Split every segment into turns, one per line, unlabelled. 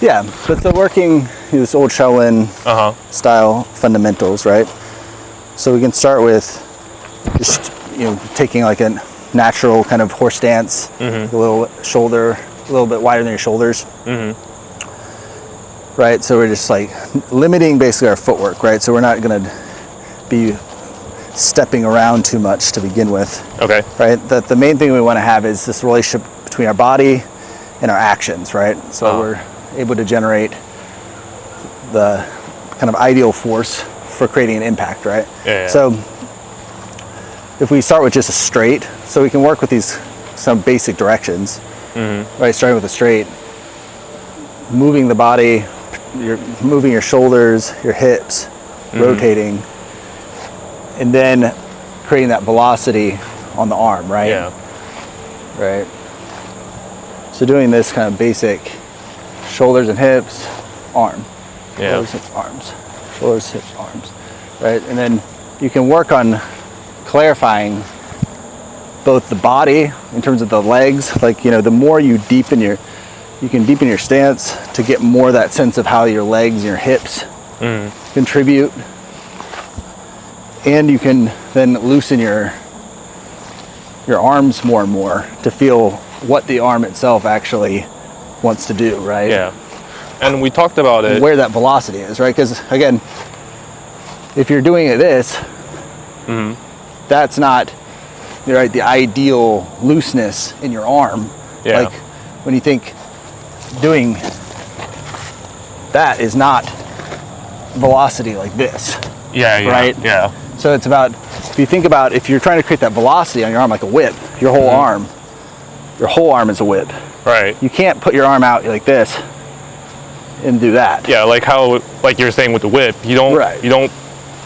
Yeah, but the working this old Shaolin style fundamentals, right? So we can start with just taking like a natural kind of horse stance, a little shoulder, a little bit wider than your shoulders. Right, so we're just like limiting basically our footwork, right? So we're not gonna be stepping around too much to begin with.
Okay.
Right, that the main thing we want to have is this relationship between our body and our actions, right? So we're able to generate the kind of ideal force for creating an impact, right?
Yeah.
So if we start with just a straight, so we can work with some basic directions, right? Starting with a straight, moving the body, you're moving your shoulders, your hips, rotating, and then creating that velocity on the arm, right?
Yeah.
Right. So doing this kind of basic shoulders and hips, arm.
Yeah.
Shoulders, hips, arms. Shoulders, hips, arms. Right? And then you can work on clarifying both the body in terms of the legs, like, the more you can deepen your stance to get more that sense of how your legs and your hips contribute. And you can then loosen your arms more and more to feel what the arm itself actually wants to do, right?
Yeah. And we talked about it.
Where that velocity is, right? Because again, if you're doing it this, that's not right, the ideal looseness in your arm.
Yeah.
Like when you think doing that is not velocity like this.
Yeah.
Right?
Yeah.
So it's about, if you think about, if you're trying to create that velocity on your arm like a whip, your whole arm is a whip.
Right.
You can't put your arm out like this and do that.
Yeah, like you're saying with the whip, you don't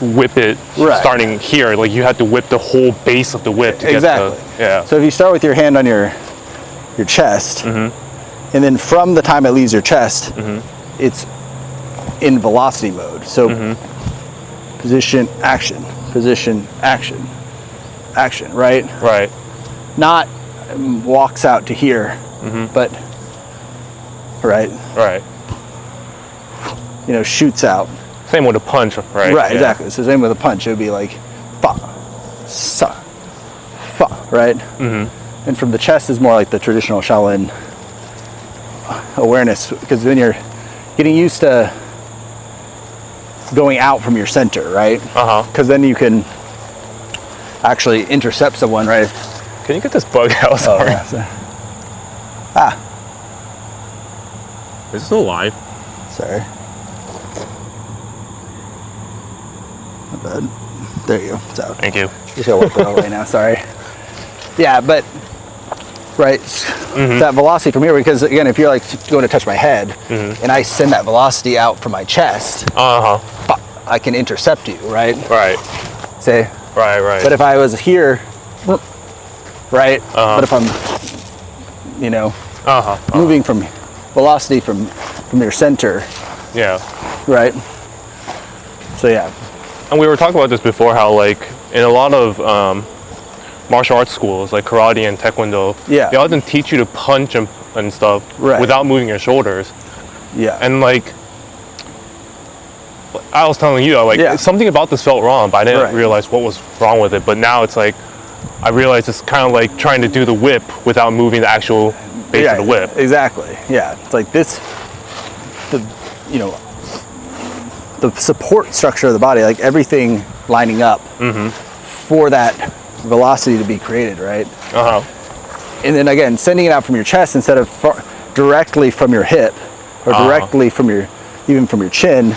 whip it starting here. Like you have to whip the whole base of the whip to get the,
So if you start with your hand on your chest, and then from the time it leaves your chest, it's in velocity mode. So position, action, action, right?
Right.
Not walks out to here, but right, shoots out.
Same with a punch, right?
Right, exactly. So same with a punch. It would be like fa, sa, fa, right? And from the chest is more like the traditional Shaolin awareness, because then you're getting used to going out from your center, right? Because then you can actually intercept someone, right?
Can you get this bug out? Sorry. Is it still alive?
Sorry. Not bad. There you go. It's out.
Thank you.
Just gotta wipe it out right now. Sorry. Yeah, but right, that velocity from here, because again, if you're like going to touch my head, and I send that velocity out from my chest, I can intercept you, right?
Right.
Say.
Right.
But if I was here, right? But if I'm, moving from velocity from your center.
Yeah.
Right. So yeah.
And we were talking about this before, how like in a lot of martial arts schools like karate and taekwondo, they often teach you to punch and stuff without moving your shoulders.
Yeah.
And like I was telling you, like something about this felt wrong, but I didn't realize what was wrong with it. But now it's like I realize it's kind of like trying to do the whip without moving the actual base of the whip.
Exactly. Yeah. It's like this, the support structure of the body, like everything lining up for that velocity to be created, right? And then again, sending it out from your chest instead of directly from your hip or directly from even from your chin,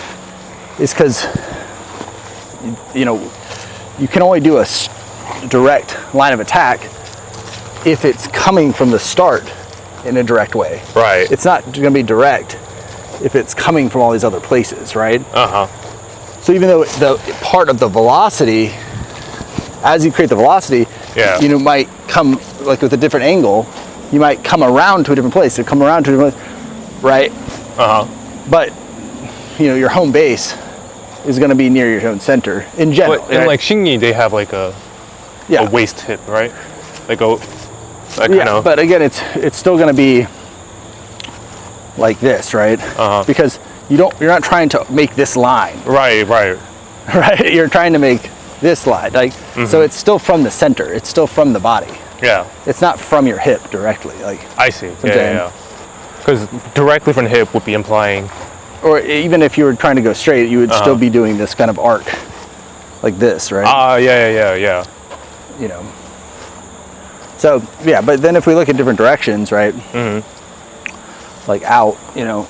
is because you can only do a direct line of attack if it's coming from the start in a direct way.
Right.
It's not going to be direct if it's coming from all these other places, right? So even though the part of the velocity, as you create the velocity, might come like with a different angle, you might come around to a different place, right? But your home base is going to be near your own center in general.
But in like Xingyi, they have like a waist hip, right? Like that kind of.
But again, it's still going to be like this, right? Because you're not trying to make this line.
Right.
Right? You're trying to make this line. Like, so it's still from the center. It's still from the body.
Yeah.
It's not from your hip directly. Like,
I see. Yeah. Because directly from the hip would be implying.
Or even if you were trying to go straight, you would still be doing this kind of arc, like this, right?
Yeah.
You know. So yeah, but then if we look at different directions, right? Like out, you know,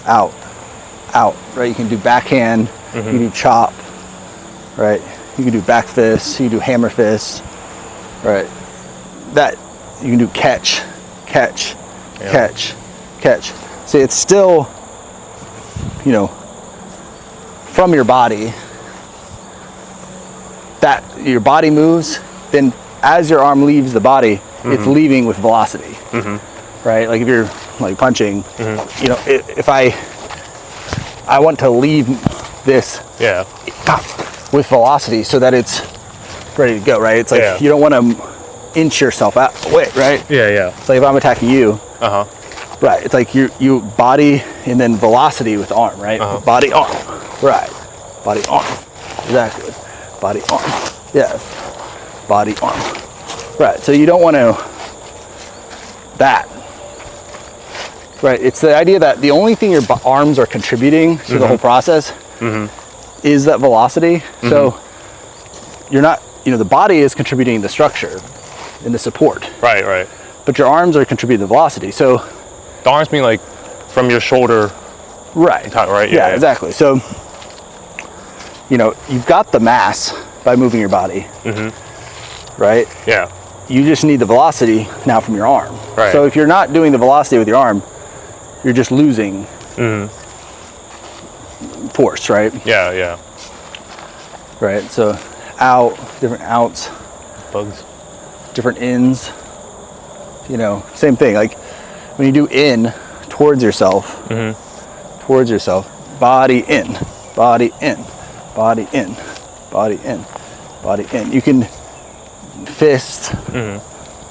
out, right? You can do backhand, you can do chop, right? You can do back fist, you can do hammer fist, right? That you can do catch. See, it's still, you know, from your body. That your body moves, then as your arm leaves the body, it's leaving with velocity, right? Like if you're like punching, you know, if I want to leave this with velocity so that it's ready to go, right? It's like you don't want to inch yourself out away, right?
Yeah.
It's like if I'm attacking you, right? It's like you body and then velocity with arm, right? Body arm, right? Body arm, exactly. Body arm, yeah. Body arm, right? So you don't want to that, right? It's the idea that the only thing your arms are contributing to the whole process is that velocity. So you're not, you know, the body is contributing the structure and the support.
Right.
But your arms are contributing the velocity. So
the arms mean like from your shoulder.
Right.
Right.
Yeah, exactly. So, you know, you've got the mass by moving your body. Right?
Yeah.
You just need the velocity now from your arm.
Right.
So if you're not doing the velocity with your arm, you're just losing force, right?
Yeah.
Right. So out, different outs.
Bugs.
Different ins. You know, same thing. Like when you do in towards yourself, body in, body in, body in, body in, body in. You can fist,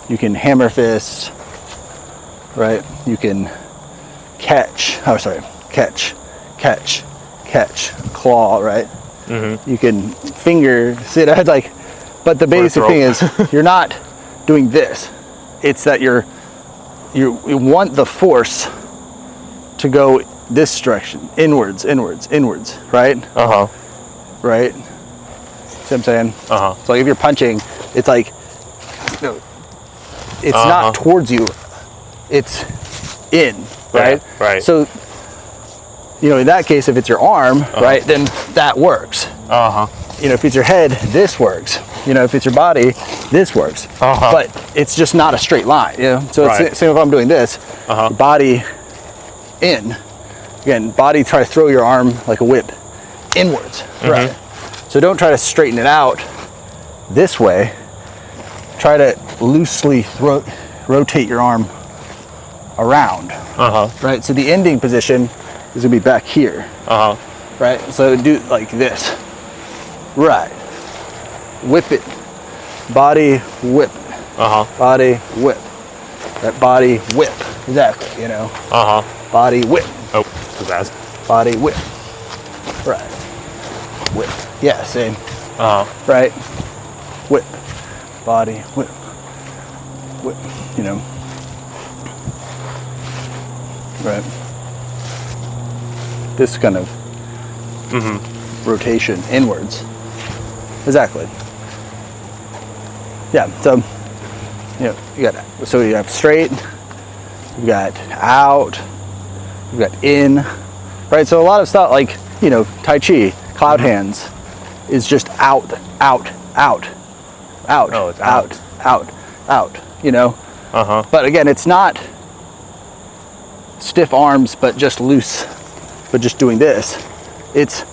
you can hammer fist, right? You can catch, claw, right? You can finger, see that? Like, but the basic thing is you're not doing this. It's that you want the force to go this direction, inwards, right? Right? See what I'm saying? So like if you're punching, it's like, no, it's not towards you, it's in, right?
Yeah, right.
So, you know, in that case, if it's your arm, right, then that works. You know, if it's your head, this works. You know, if it's your body, this works. But it's just not a straight line, you know? So it's same if I'm doing this, body in. Again, body, try to throw your arm like a whip inwards, right? So don't try to straighten it out this way. Try to loosely rotate your arm around, right? So the ending position is gonna be back here, right? So do like this, right? Whip it, body whip, body whip, that body whip, exactly, you know, body whip.
Oh, too fast.
Body whip, right? Whip, yeah, same. Right? Whip, body whip, whip. You know, right? This kind of rotation inwards. Exactly. Yeah. So, you know, you have straight. You got out. You got in. Right. So a lot of stuff like, you know, Tai Chi, cloud hands, is just out.
Oh, it's
out. You know. But again, it's not stiff arms, but just loose, but just doing this. It's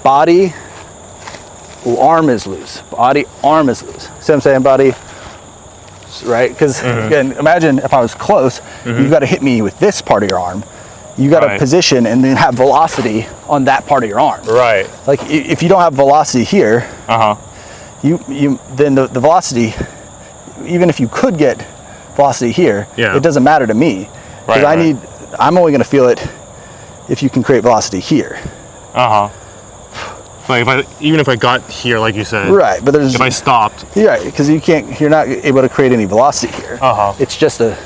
body, arm is loose. Body, arm is loose. See what I'm saying? Body, right? Because again, imagine if I was close, you've got to hit me with this part of your arm. You got to position and then have velocity on that part of your arm.
Right.
Like if you don't have velocity here, then the velocity, even if you could get velocity here, it doesn't matter to me because I need I'm only going to feel it if you can create velocity here.
Like even if I got here, like you said,
right? But if
I stopped,
right, because you're not able to create any velocity here. It's just a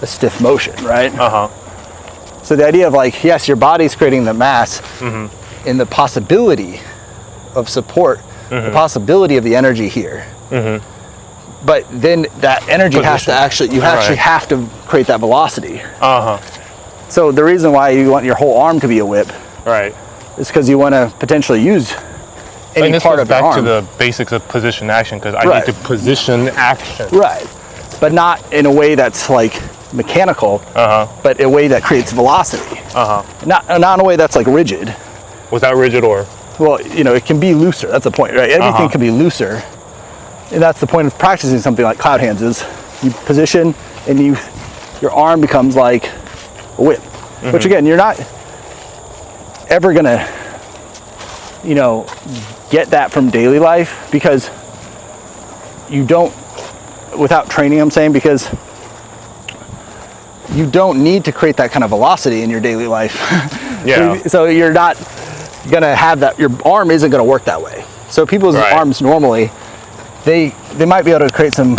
stiff motion, right? So the idea of like, yes, your body's creating the mass, and the possibility of support, the possibility of the energy here. But then that energy has to actually, you actually have to create that velocity. So the reason why you want your whole arm to be a whip,
right,
is because you want to potentially use any part of your arm.
Back to the basics of position action, because I need to position action.
Right, but not in a way that's like mechanical, but a way that creates velocity. Not in a way that's like rigid.
Was that rigid or?
Well, you know, it can be looser. That's the point, right? Everything can be looser. And that's the point of practicing something like cloud hands is you position and your arm becomes like a whip. Which again, you're not ever gonna, you know, get that from daily life because you don't, without training, I'm saying, because you don't need to create that kind of velocity in your daily life. So you're not gonna have that, your arm isn't gonna work that way. So people's arms normally, they might be able to create some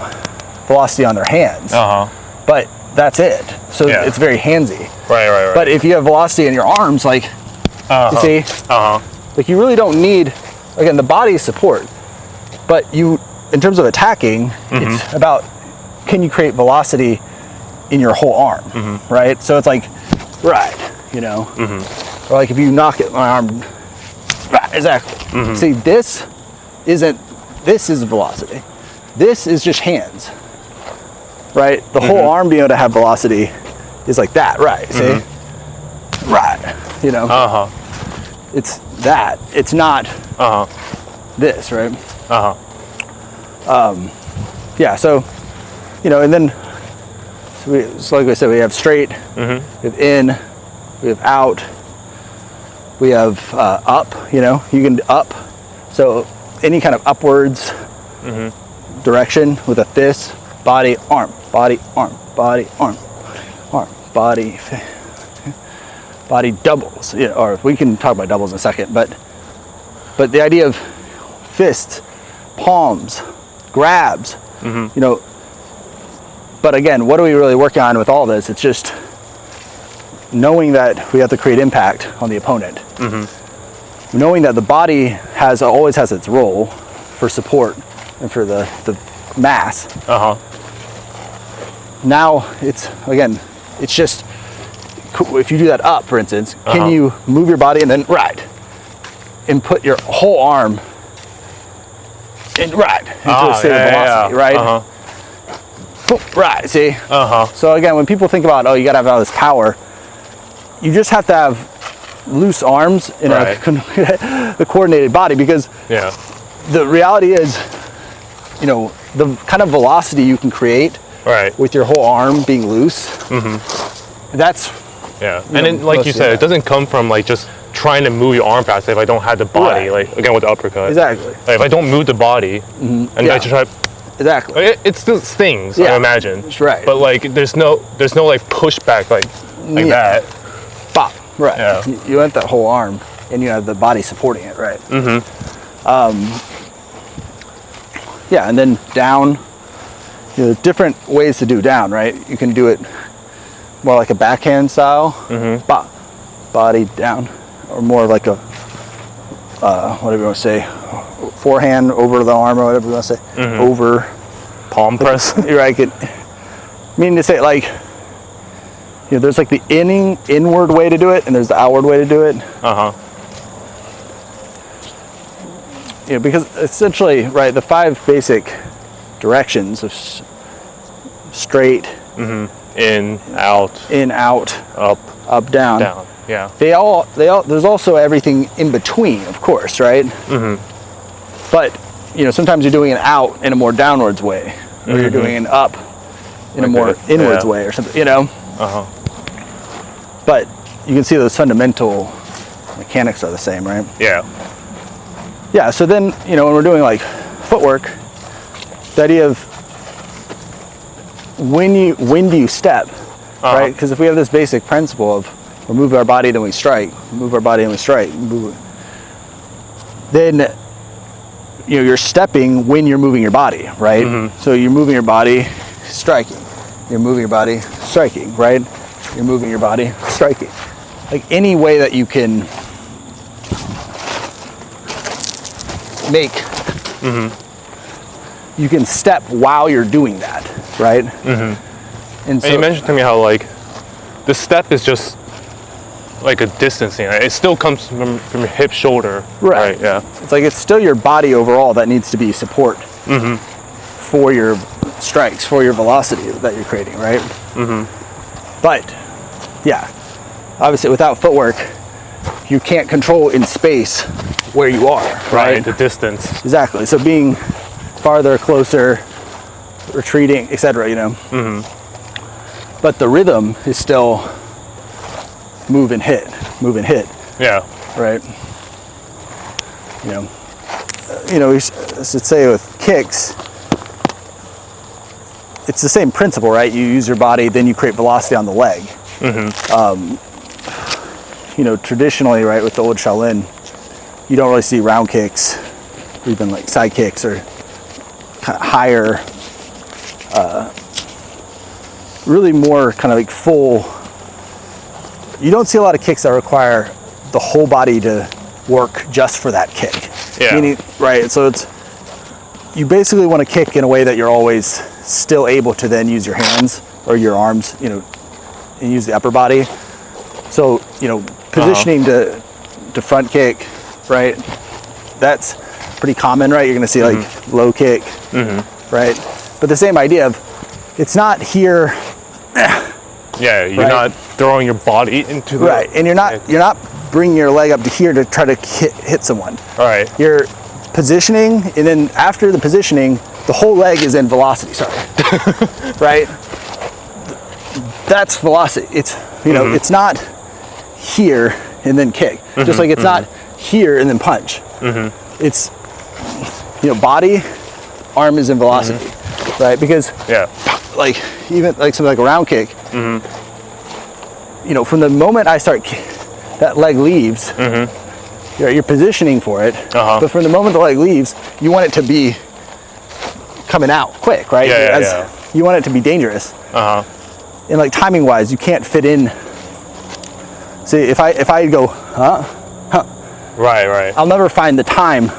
velocity on their hands, but that's it. So it's very handsy.
Right.
But if you have velocity in your arms, like, you see, like you really don't need, again, the body's support, but you, in terms of attacking, it's about, can you create velocity in your whole arm, right? So it's like, you know, or like if you knock it, my arm, exactly. See, this is velocity. This is just hands, right? The whole arm being able to have velocity is like that, right? See? You know? It's that. It's not this, right? Yeah, so, you know, and then, so like I said, we have straight, we have in, we have out, we have up, you know, you can up. So any kind of upwards direction with a fist, body, arm, body, arm, body, arm, arm, body, body doubles. You know, or we can talk about doubles in a second, but the idea of fists, palms, grabs, you know, but again, what are we really working on with all this? It's just knowing that we have to create impact on the opponent. Knowing that the body always has its role for support and for the mass. Now it's just, if you do that up, for instance, can you move your body and then and put your whole arm into a state of velocity, right? Boom, see? So again, when people think about, you gotta have all this power, you just have to have loose arms in a coordinated body, because the reality is, you know, the kind of velocity you can create with your whole arm being loose, that's
and then, like you said, it doesn't come from like just trying to move your arm fast. If I don't have the body, like again with the uppercut,
exactly,
like if I don't move the body and I just try, it still stings, I imagine, but like there's no like pushback like that.
Bop. You want that whole arm, and you have the body supporting it, right? And then down. You know, different ways to do down, right? You can do it more like a backhand style, body down, or more like a whatever you want to say, forehand over the arm, or whatever you want to say, over
palm press.
Right? Meaning to say, like, you know, there's like the inward way to do it, and there's the outward way to do it. You know, because essentially, the 5 basic directions of straight,
in, out,
up, down. They all. There's also everything in between, of course, right? But you know, sometimes you're doing an out in a more downwards way, or you're doing an up in a more inwards way, or something. You know. But you can see those fundamental mechanics are the same, right? Yeah. So then, you know, when we're doing like footwork, the idea of when do you step? right? Because if we have this basic principle of we move our body, then we strike, move our body, and we strike, then you're stepping when you're moving your body, right? So you're moving your body, striking. You're moving your body, striking, right? You're moving your body, striking. Like any way that you can make, you can step while you're doing that, right? And so
you mentioned to me how like the step is just like a distancing. Right? It still comes from your hip, shoulder. Right. Yeah.
It's like it's still your body overall that needs to be support for your strikes, for your velocity that you're creating, right? But yeah, obviously without footwork, you can't control in space where you are, right?
The distance.
Exactly. So being farther, closer, retreating, etc. But the rhythm is still move and hit, move and hit.
Yeah.
Right. We should say with kicks, it's the same principle, right? You use your body, then you create velocity on the leg. Traditionally, right, with the old Shaolin, you don't really see round kicks, or even like side kicks, or kind of higher, really more kind of like full. You don't see a lot of kicks that require the whole body to work just for that kick.
Yeah.
Meaning, right, so you basically want to kick in a way that you're always still able to then use your hands or your arms, and use the upper body. So, positioning to front kick, right? That's pretty common, right? You're going to see like low kick, right? But the same idea of it's not here.
Yeah, you're not throwing your body into the
and you're not bringing your leg up to here to try to hit someone.
Right.
You're positioning, and then after the positioning, the whole leg is in velocity. Sorry, right? That's velocity. It's it's not here and then kick. Just like it's not here and then punch. It's body, arm is in velocity, right? Because like even like something like a round kick. From the moment I start, that leg leaves. You're positioning for it, but from the moment the leg leaves, you want it to be coming out quick, right? You want it to be dangerous. And like timing wise, you can't fit in. See, if I go,
right,
I'll never find the time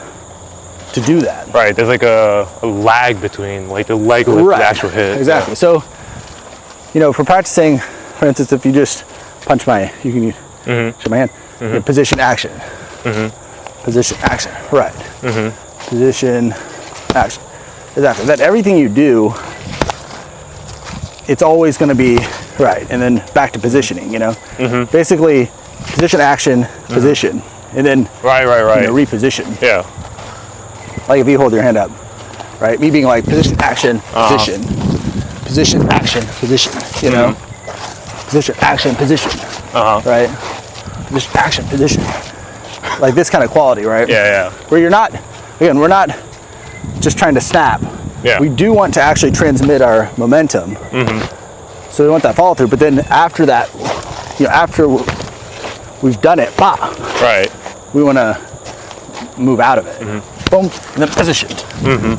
to do that.
Right, there's like a lag between like the leg lift and the actual hit.
Exactly. So, for practicing, for instance, if you just punch you can show my hand. Position action. Position action. Right. Position action. Exactly. That everything you do, it's always going to be right, and then back to positioning. Basically, position action, position, and then
right.
Reposition.
Yeah.
Like if you hold your hand up, right? Me being like position action, position, position action, position. Position action, position. Right. Position action, position. Like this kind of quality, right?
Yeah.
Where we're not just trying to snap.
Yeah.
We do want to actually transmit our momentum. So we want that follow through. But then after that, after we've done it, we want to move out of it. Boom, and then positioned.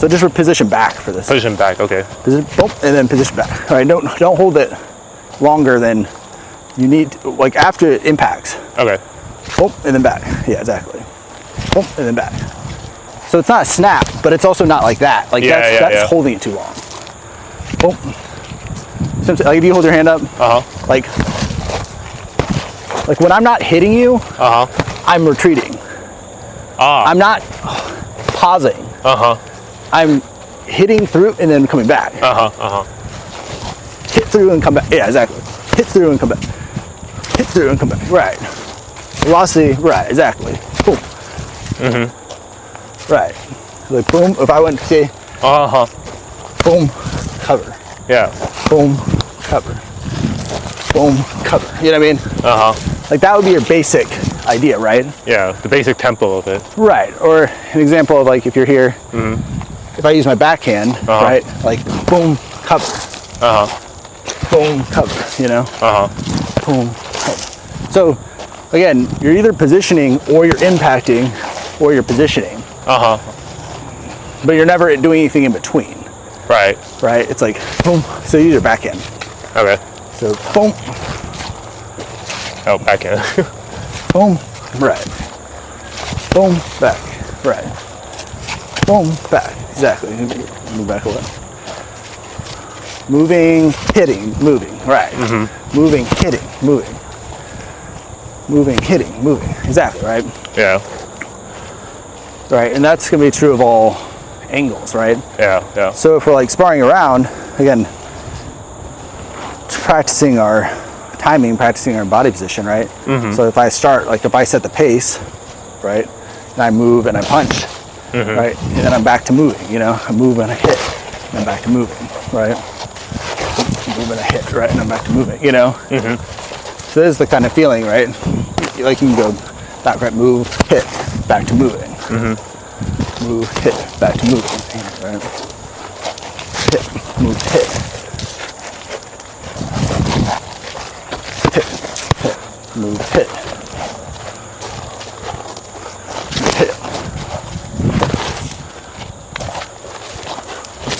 So just position back for this.
Position back, okay.
Boom, and then position back. All right, don't hold it longer than you need, like after it impacts.
Okay.
Boom, and then back. Yeah, exactly. Boom, and then back. So it's not a snap, but it's also not like that. Like that's holding it too long. Boom. Like if you hold your hand up, like when I'm not hitting you, I'm retreating. I'm not pausing. I'm hitting through and then coming back. Hit through and come back. Yeah, exactly. Hit through and come back. Hit through and come back. Right. Velocity. Right. Exactly. Boom. Right. Like boom. If I went to say. Boom. Cover.
Yeah.
Boom. Cover. Boom. Cover. You know what I mean? Like that would be your basic idea, right?
Yeah. The basic tempo of it.
Right. Or an example of like if you're here. If I use my backhand, right? Like boom. Cover. boom, cover, you know? Boom, cover. So, again, you're either positioning or you're impacting or you're positioning. But you're never doing anything in between.
Right.
Right? It's like, boom. So you either back in.
Okay.
So, boom.
Oh, back in.
Boom, right. Boom, back, right. Boom, back. Exactly. Move back away. Moving, hitting, moving, right. Moving, hitting, moving. Moving, hitting, moving. Exactly, right?
Yeah.
Right, and that's gonna be true of all angles, right?
Yeah, yeah.
So if we're like sparring around, again, practicing our timing, practicing our body position, right? So if I start, like if I set the pace, right, and I move and I punch, right, and then I'm back to moving, you know, I move and I hit, and I'm back to moving, right? Move and I hit, right, and I'm back to moving, you know? So this is the kind of feeling, right? Like you can go back, right, move, hit, back to moving. Move, hit, back to moving, right? Hit, move, hit. Hit, hit, move, hit. Hit.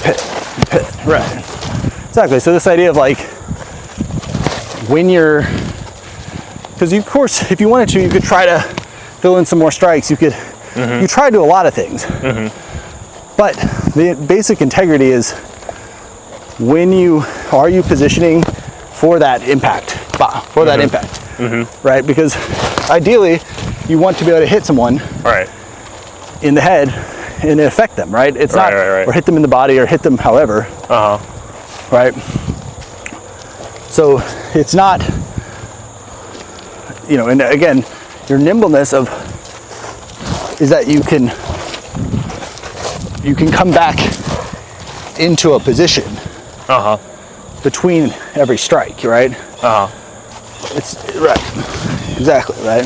Hit, hit, right. Exactly, so this idea of like, when you're, because of course, if you wanted to, you could try to fill in some more strikes, you could, you try to do a lot of things. But the basic integrity is when are you positioning for that impact, right? Because ideally, you want to be able to hit someone in the head and affect them, right? It's not, or hit them in the body or hit them however, right? So it's not, you know, and again, your nimbleness is that you can come back into a position between every strike, right? It's right, exactly, right?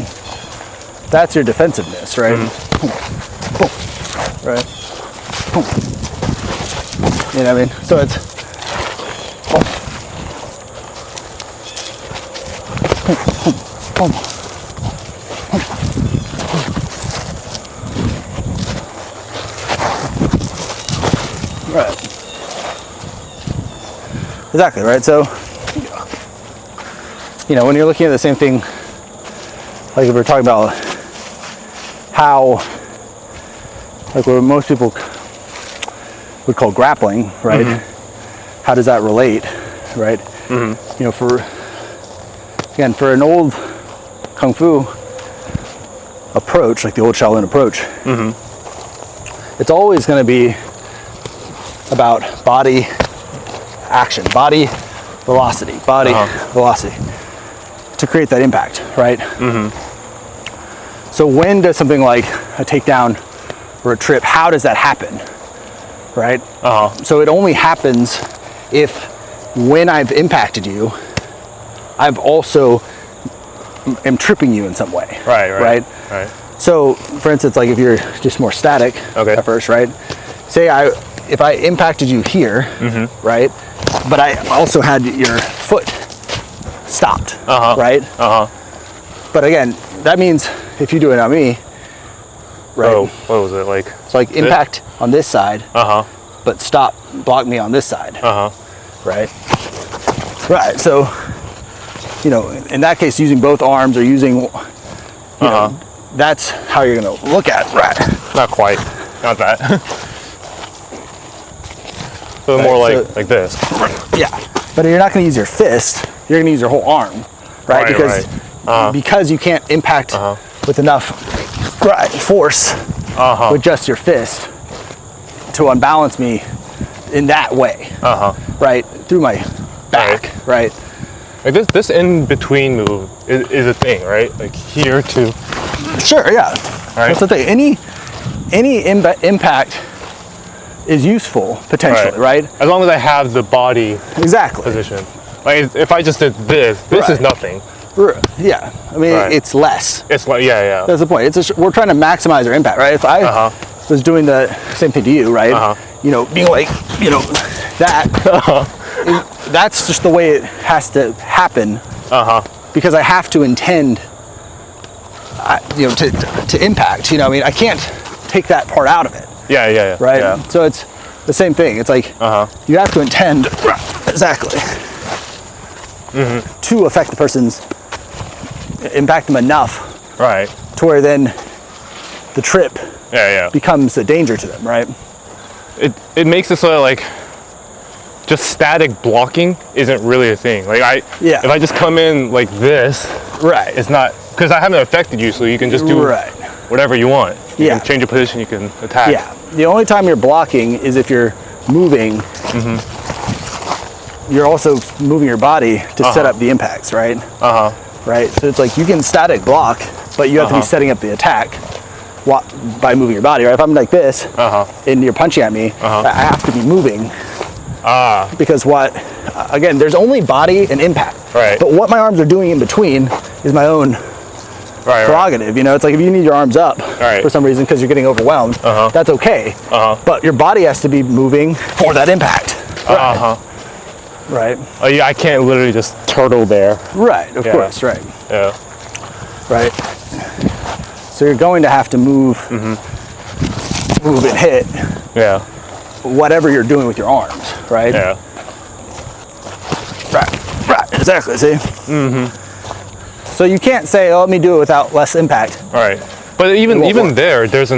That's your defensiveness, right? Boom, boom, right? Boom. You know what I mean? So it's boom, boom, boom, boom. Right. Exactly, right? So, you know, when you're looking at the same thing, like if we're talking about how, like what most people would call grappling, right? How does that relate, right? You know, for an old Kung Fu approach, like the old Shaolin approach, it's always going to be about body action, body velocity, velocity to create that impact, right? So when does something like a takedown or a trip, how does that happen, right? So it only happens if when I've impacted you, I've also am tripping you in some way, right? So for instance, like if you're just more static at first, right? Say if I impacted you here, right? But I also had your foot stopped, right? But again, that means if you do it on me, right?
Oh, what was it like?
It's like impact on this side, but block me on this side, right? Right. So, you know, in that case, using both arms or using, you know, that's how you're going to look at it, right?
Not quite, not that. So more like this.
Yeah, but you're not going to use your fist. You're going to use your whole arm, right? Because you can't impact with enough force with just your fist to unbalance me in that way, right? Through my back, right?
Like this in between move is a thing, right? Like here to.
Sure, yeah. Right. That's the thing. Any impact is useful potentially, right?
As long as I have the body position. Like if I just did this is nothing.
Yeah, I mean it's less.
It's like yeah.
That's the point. We're trying to maximize our impact, right? If I was doing the same thing to you, right? You know, being like, you know, that, that's just the way it has to happen. Because I have to intend, to impact. I mean, I can't take that part out of it.
Yeah.
Right.
Yeah.
So it's the same thing. It's like you have to intend exactly to affect the person's, impact them enough,
right,
to where then the trip becomes a danger to them. Right.
It makes it so that, like, just static blocking isn't really a thing. Like if I just come in like this,
right,
it's not, because I haven't affected you, so you can just do whatever you want. You can change your position, you can attack.
Yeah. The only time you're blocking is if you're moving. You're also moving your body to set up the impacts, right? Right. So it's like you can static block, but you have to be setting up the attack by moving your body, right? If I'm like this and you're punching at me, I have to be moving. Because again, there's only body and impact.
Right.
But what my arms are doing in between is my own prerogative. It's like if you need your arms up for some reason because you're getting overwhelmed, that's okay. But your body has to be moving for that impact. Right.
Oh yeah, I can't literally just turtle there.
Right, of course, right.
Yeah.
Right. So you're going to have to move and hit.
Yeah.
Whatever you're doing with your arms, right?
Yeah.
Right, exactly, see? So you can't say, let me do it without less impact.
Right. But even there, there is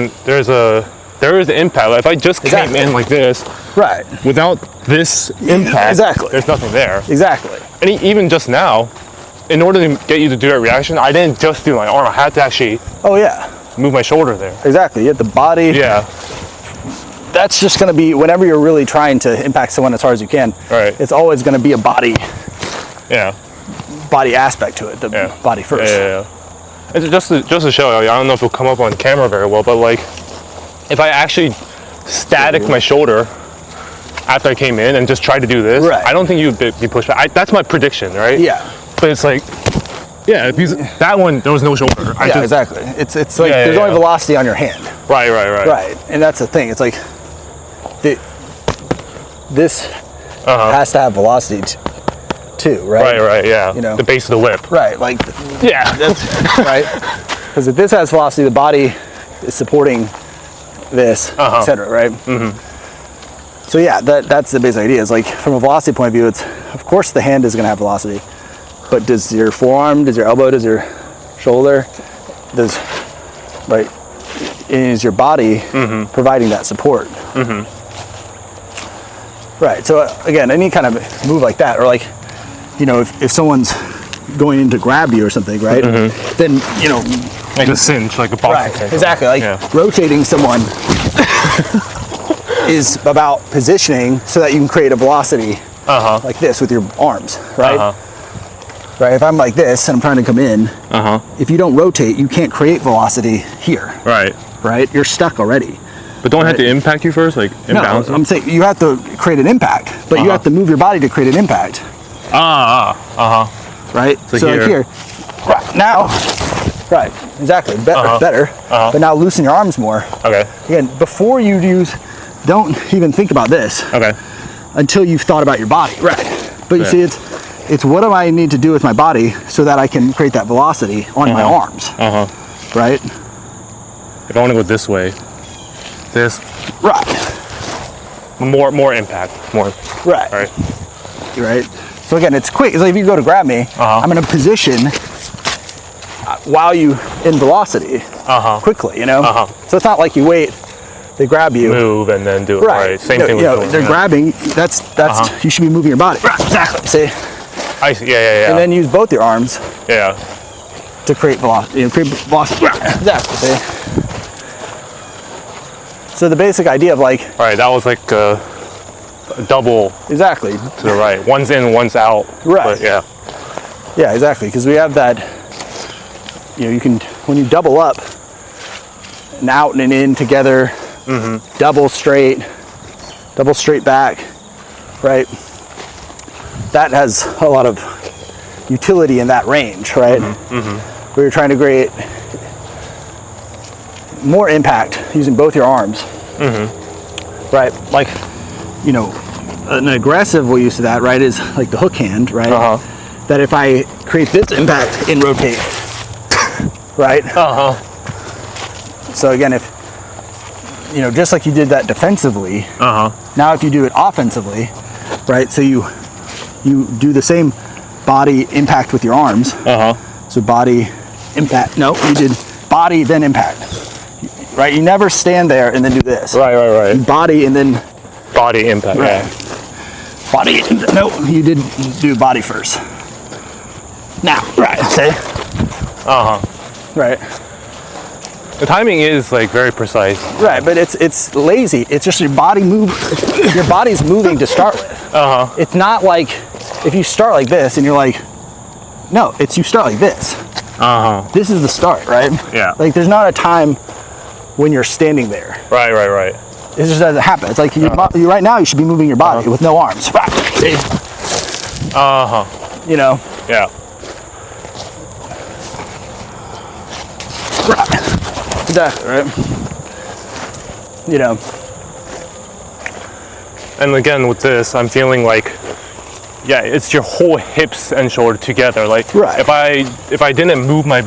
the impact. Like if I just came in like this, without this impact, there's nothing there.
Exactly.
And even just now, in order to get you to do that reaction, I didn't just do my arm. I had to actually move my shoulder there.
Exactly. You have the body.
Yeah.
That's just going to be, whenever you're really trying to impact someone as hard as you can, it's always going to be a body aspect to it, the body first.
Yeah. It's just to show, I don't know if it'll come up on camera very well, but like, if I actually static my shoulder after I came in and just tried to do this, I don't think you'd be pushed back. That's my prediction, right?
Yeah.
But it's like, that one, there was no shoulder.
Exactly. It's like there's only velocity on your hand.
Right.
Right, and that's the thing. It's like, this has to have velocity too, right?
Right, yeah. The base of the whip.
Right, like,
that's
right? Because if this has velocity, the body is supporting this, etc., right? So yeah, that's the basic idea. Is like, from a velocity point of view, it's, of course the hand is going to have velocity, but does your forearm, does your elbow, does your shoulder, is your body providing that support? Right. So again, any kind of move like that, or like, if someone's going in to grab you or something, right? Then
like a cinch, like a boxing cinch.
Exactly. Like rotating someone is about positioning so that you can create a velocity like this with your arms, right? Right. If I'm like this and I'm trying to come in, if you don't rotate, you can't create velocity here.
Right.
Right. You're stuck already.
But don't I have to impact you first, like imbalance?
No, I'm saying you have to create an impact, but you have to move your body to create an impact. Right. So here, right now, right, exactly, better. But now loosen your arms more.
Okay.
Again, before you don't even think about this. Okay. Until you've thought about your body. Right. But you see, it's what do I need to do with my body so that I can create that velocity on my arms. Right.
If I want to go this way. This.
Right.
More impact. More.
Right. Right. So again, it's quick. It's like if you go to grab me, I'm in a position while you in velocity quickly, So it's not like you wait, they grab you.
Move and then do it. Right. Same thing with
they're grabbing. That's you should be moving your body. Right. Exactly. See?
I see. Yeah.
And then use both your arms.
Yeah.
To create velocity. Create velocity. Exactly. See? So the basic idea of like...
All right, that was like a double...
Exactly.
To the right. One's in, one's out.
Right.
But yeah.
Yeah, exactly. Because we have that... you can... When you double up, and out and in together, double straight back, right? That has a lot of utility in that range, right? Where you're trying to create more impact using both your arms, right? Like, an aggressive use of that, right, is like the hook hand, right? That if I create this impact and rotate, right? So again, if, just like you did that defensively, now if you do it offensively, right? So you do the same body impact with your arms. So body impact. No, you did body then impact. Right? You never stand there and then do this.
Right.
Body and then
body impact.
Right. Yeah. Body. No, you did do body first. Now, right? Say. Right.
The timing is like very precise.
Right, but it's lazy. It's just your body move. Your body's moving to start with. It's not like if you start like this and you're like, no, it's you start like this. This is the start, right?
Yeah.
Like there's not a time when you're standing there.
Right.
It just doesn't happen. It's like you right now you should be moving your body with no arms. Right. See?
Yeah.
Right. Exactly, right?
And again, with this, I'm feeling like, yeah, it's your whole hips and shoulder together. Like,
right.
if I didn't move my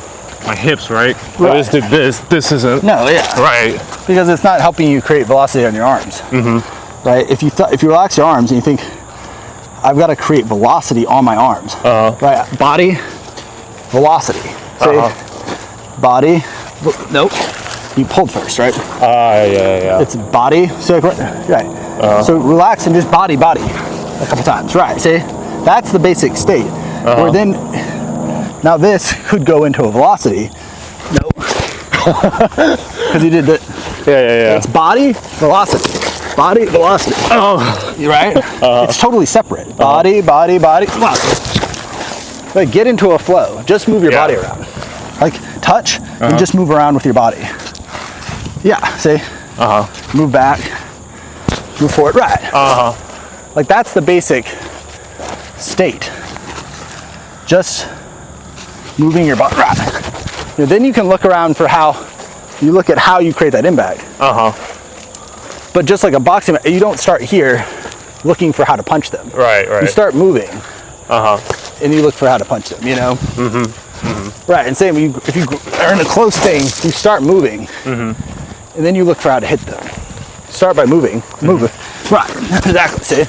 hips, right? I just did this isn't.
No, yeah.
Right.
Because it's not helping you create velocity on your arms. Right? If you relax your arms and you think, I've got to create velocity on my arms. Right? Body, velocity. Say, body. Nope. You pulled first, right?
Yeah.
It's body. So right. So relax and just body a couple times. Right. See? That's the basic state. Where then now this could go into a velocity. Nope. Because you did that.
Yeah.
It's body, velocity. Body, velocity. Right? It's totally separate. Body, velocity. Like get into a flow. Just move your body around. Like touch and just move around with your body. Yeah, see? Move back, move forward, right. Like that's the basic state. Just moving your body, right. Then you can look around for how you create that impact. But just like a boxing match, you don't start here looking for how to punch them.
Right.
You start moving. And you look for how to punch them, Right, and same, if you are in a close thing, you start moving, and then you look for how to hit them. Start by moving, move it. Right, exactly, see?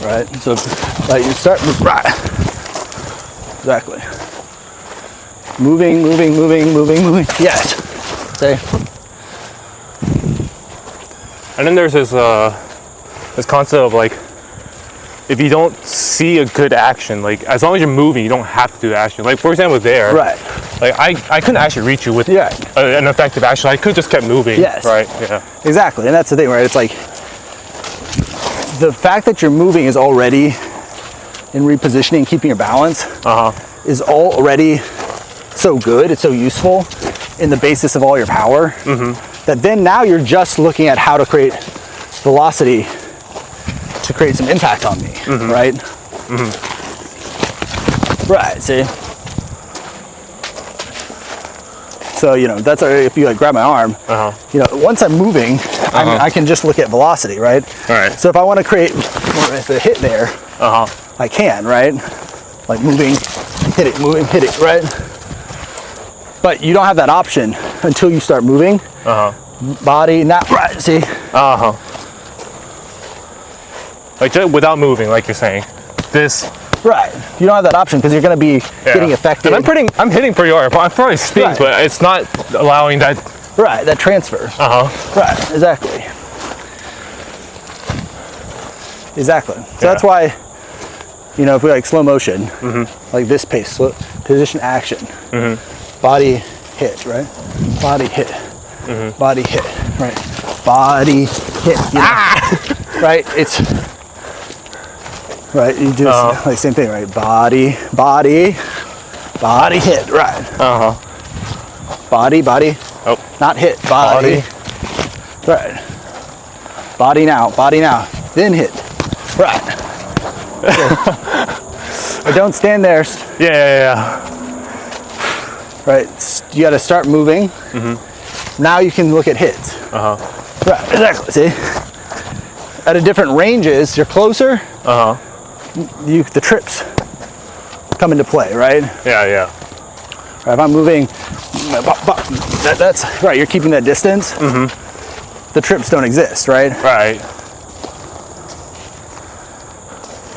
Right, so like you start, right, exactly. Moving, yes, see?
And then there's this concept of like, if you don't see a good action, like as long as you're moving, you don't have to do the action. Like for example, there,
right?
Like I couldn't actually reach you with an effective action. I could just kept moving.
Yes.
Right. Yeah.
Exactly, and that's the thing, right? It's like the fact that you're moving is already in repositioning, keeping your balance, is already so good. It's so useful in the basis of all your power that then now you're just looking at how to create velocity to create some impact on me, right? Right, see? So, that's if you like grab my arm, once I'm moving, I can just look at velocity, right?
All right.
So if I want to create a hit there, I can, right? Like moving, hit it, right? But you don't have that option until you start moving. Body, not right, see?
Like just without moving, like you're saying. This.
Right. You don't have that option because you're going to be getting affected.
And I'm hitting pretty hard. I'm probably stings, but it's not allowing that.
Right, that transfer. Right, exactly. So that's why, if we like slow motion, like this pace, position action, body hit, right? Body hit, body hit, right? Body hit. Right? It's right. You do like same thing, right? Body hit, right? Body. Oh, not hit. Body. Right. Body now. Then hit. Right. But don't stand there.
Yeah.
Right. You got to start moving. Now you can look at hits. Right, exactly, see? At a different ranges, you're closer, the trips come into play, right?
Yeah, yeah.
Right, if I'm moving, that's right, you're keeping that distance. The trips don't exist, right?
Right.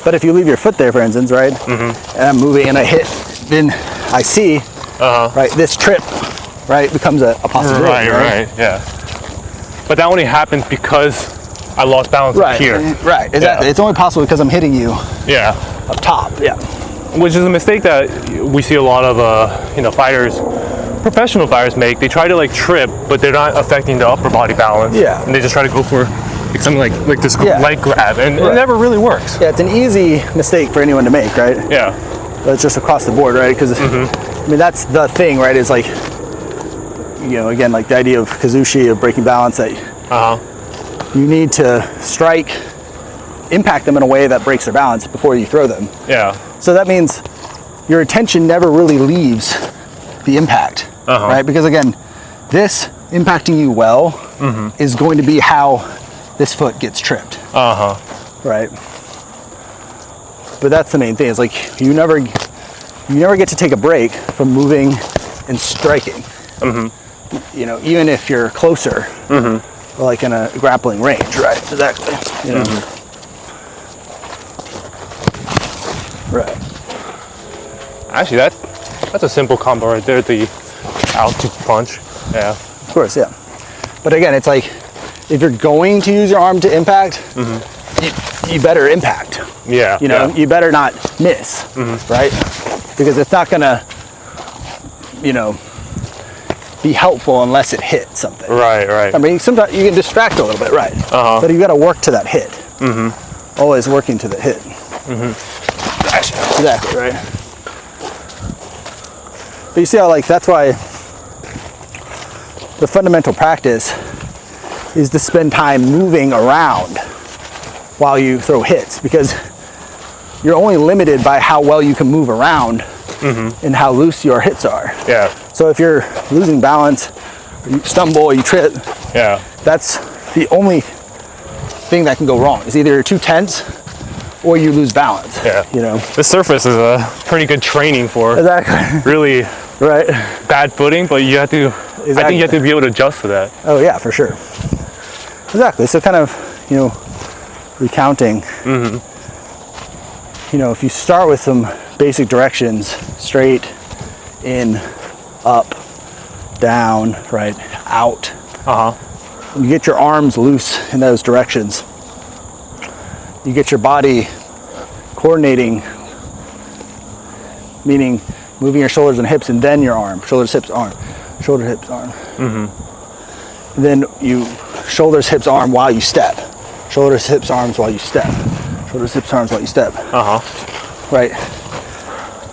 But if you leave your foot there, for instance, right, and I'm moving and I hit, then I see, right, this trip, right, becomes a possibility.
Right, yeah. But that only happens because I lost balance up here.
Right, exactly. Yeah. It's only possible because I'm hitting you up top,
Which is a mistake that we see a lot of, fighters, professional fighters make. They try to like trip, but they're not affecting the upper body balance.
Yeah.
And they just try to go for something like this leg grab, and it never really works.
Yeah, it's an easy mistake for anyone to make, right?
Yeah.
But it's just across the board, right? Because, I mean, that's the thing, right? Is like, again, like the idea of kazushi, of breaking balance, that you need to strike, impact them in a way that breaks their balance before you throw them.
Yeah.
So that means your attention never really leaves the impact, right? Because again, this impacting you well is going to be how this foot gets tripped. Right? But that's the main thing. It's like you never get to take a break from moving and striking. Even if you're closer, like in a grappling range, right? Exactly. Right.
Actually, that's a simple combo right there. The altitude punch. Yeah.
Of course, yeah. But again, it's like if you're going to use your arm to impact, you better impact.
Yeah.
You better not miss, right? Because it's not gonna, be helpful unless it hits something.
Right.
I mean, sometimes you can distract a little bit, right? But you got to work to that hit. Always working to the hit. Exactly, right? But you see how, that's why the fundamental practice is to spend time moving around while you throw hits, because you're only limited by how well you can move around and how loose your hits are.
Yeah.
So if you're losing balance, or you stumble, or you trip, that's the only thing that can go wrong. Is either you're too tense or you lose balance.
Yeah. The surface is a pretty good training for really bad footing, but you have to. I think you have to be able to adjust to that.
Oh yeah, for sure. Exactly. So kind of, recounting. If you start with some basic directions, straight, in, up, down, right, out. You get your arms loose in those directions. You get your body coordinating, meaning moving your shoulders and hips and then your arm. Shoulders, hips, arm. Shoulder, hips, arm. And then you shoulders, hips, arm while you step. Shoulders, hips, arms while you step. Shoulders, hips, arms while you step. Right.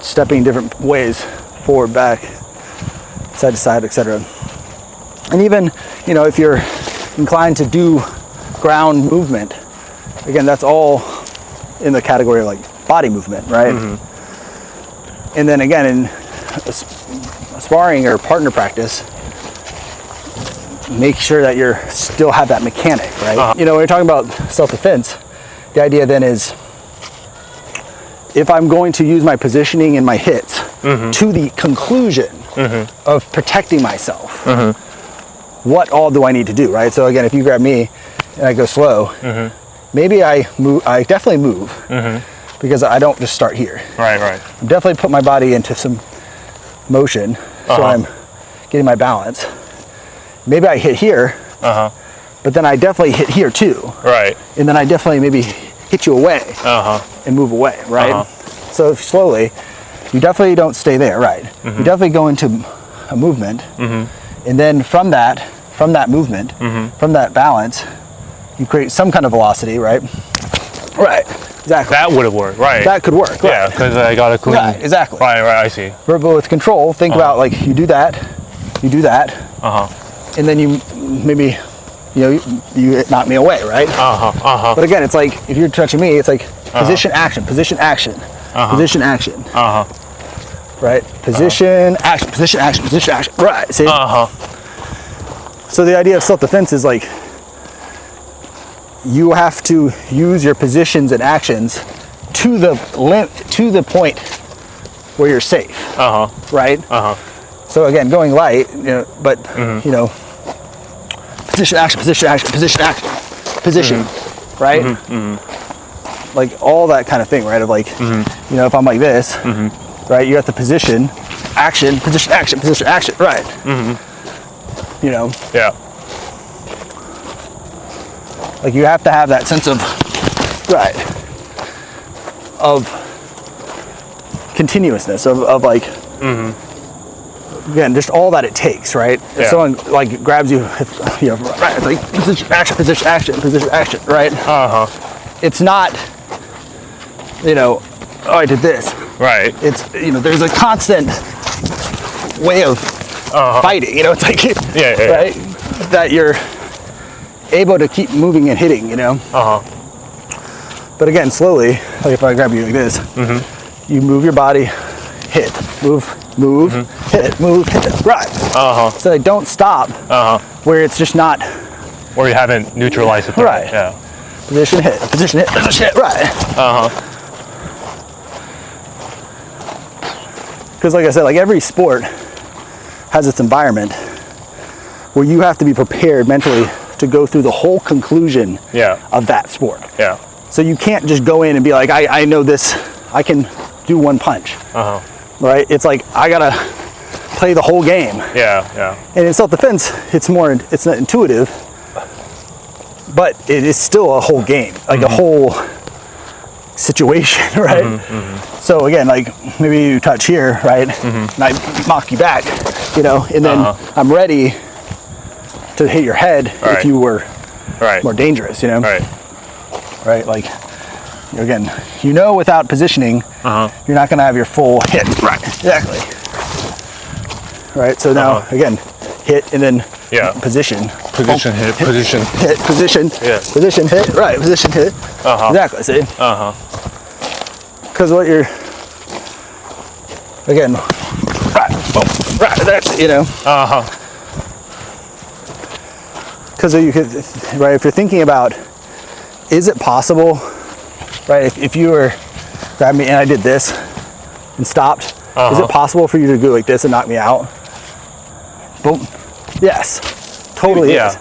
Stepping different ways, forward, back, side to side, etc. And even, if you're inclined to do ground movement, again, that's all in the category of body movement, right? And then again, in sparring or partner practice, make sure that you still have that mechanic, right? When you're talking about self-defense, the idea then is, if I'm going to use my positioning and my hits to the conclusion of protecting myself, what all do I need to do, right? So again, if you grab me and I go slow, maybe I definitely move because I don't just start here.
Right.
I'm definitely put my body into some motion, so I'm getting my balance. Maybe I hit here, but then I definitely hit here too.
Right.
And then I definitely maybe hit you away and move away, right? So slowly, you definitely don't stay there, right? You definitely go into a movement, and then from that movement, from that balance, you create some kind of velocity, right? Right, exactly.
That would have worked, right?
That could work, right?
Yeah, because I got a clean.
Right, exactly.
Right, I see.
But with control, think about you do that, and then you maybe, you knock me away, right? But again, it's like if you're touching me, it's like position, action, position, action, position, action. Right? Position, action, position, action, position, action. Right. See? So the idea of self-defense is you have to use your positions and actions to the point where you're safe. Right? So again, going light, but you know, position, action, position, action, position, action, position, right? Like all that kind of thing, right? Of like, you know, if I'm like this, right? You have to position, action, position, action, position, action, right? You know?
Yeah.
Like you have to have that sense of, right, of continuousness, of like, again, just all that it takes, right? If someone like grabs you, you know, right, it's like position, action, position, action, position, action, right? It's not, you know, oh, I did this.
Right.
It's, you know, there's a constant way of fighting, you know, it's like, right? That you're able to keep moving and hitting, you know? But again, slowly, like if I grab you like this, you move your body, hit, move, hit, move, hit, right. So they don't stop where it's just not.
Where you haven't neutralized it.
Right.
Yeah.
Position, hit, position, hit, position, hit, right. Because like I said, like every sport has its environment where you have to be prepared mentally to go through the whole conclusion of that sport. Yeah. So you can't just go in and be like, I know this, I can do one punch. Right? It's like, I gotta play the whole game. Yeah. And in self-defense, it's not intuitive, but it is still a whole game, like a whole situation, right? So again, like maybe you touch here, right? And I knock you back, you know, and then I'm ready to hit your head if you were more dangerous, you know? Right, like, again, you know, without positioning, you're not gonna have your full hit. Right, exactly. Right, so now, again, hit and then position.
Position, hit, position.
Hit, position, position, hit, right, position, hit. Exactly, see? Because what you're, again, boom, that's, you know. Because you could, right, if you're thinking about, is it possible, right, if you were grabbing me and I did this and stopped, is it possible for you to go like this and knock me out? Boom. Yes, totally is.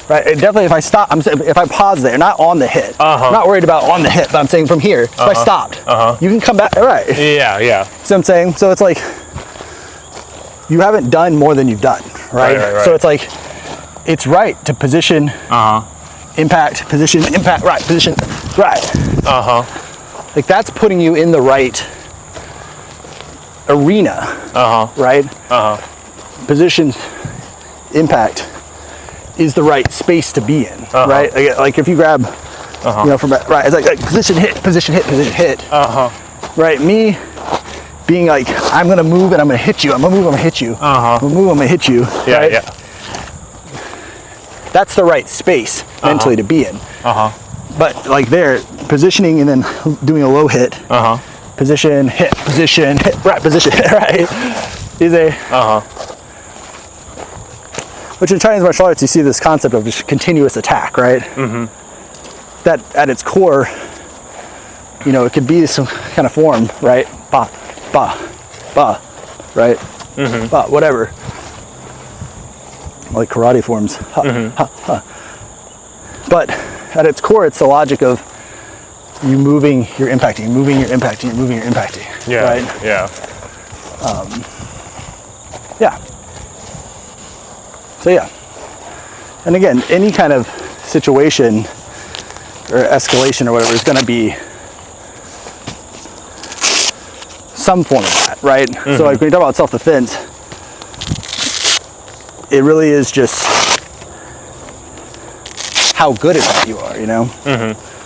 Right, and definitely if I stop, I'm saying if I pause there, not on the hit, I'm not worried about on the hit, but I'm saying from here, if I stopped, you can come back, right? See what I'm saying? So it's like, you haven't done more than you've done, right? So it's like, it's right to position, impact, position, impact, right, position, right. Like that's putting you in the right arena, right? Position, impact is the right space to be in, right? Like if you grab, you know, from right, it's like position, hit, position, hit, position, hit. Right, me being like, I'm gonna move and I'm gonna hit you. I'm gonna move, I'm gonna hit you. I'm gonna move, I'm gonna hit you. Right? That's the right space mentally to be in. But like there, positioning and then doing a low hit, position, hit, right, position, hit, right, is a, which in Chinese martial arts, you see this concept of just continuous attack, right? That at its core, you know, it could be some kind of form, right? Ba, ba, ba, right? Ba, whatever. Like karate forms. Ha, ha, ha. But at its core, it's the logic of you moving, you're impacting, moving, you're impacting, you're moving, you're impacting. Right? So yeah. And again, any kind of situation or escalation or whatever is going to be some form of that, right? So like when you talk about self-defense, it really is just how good at that you are, you know?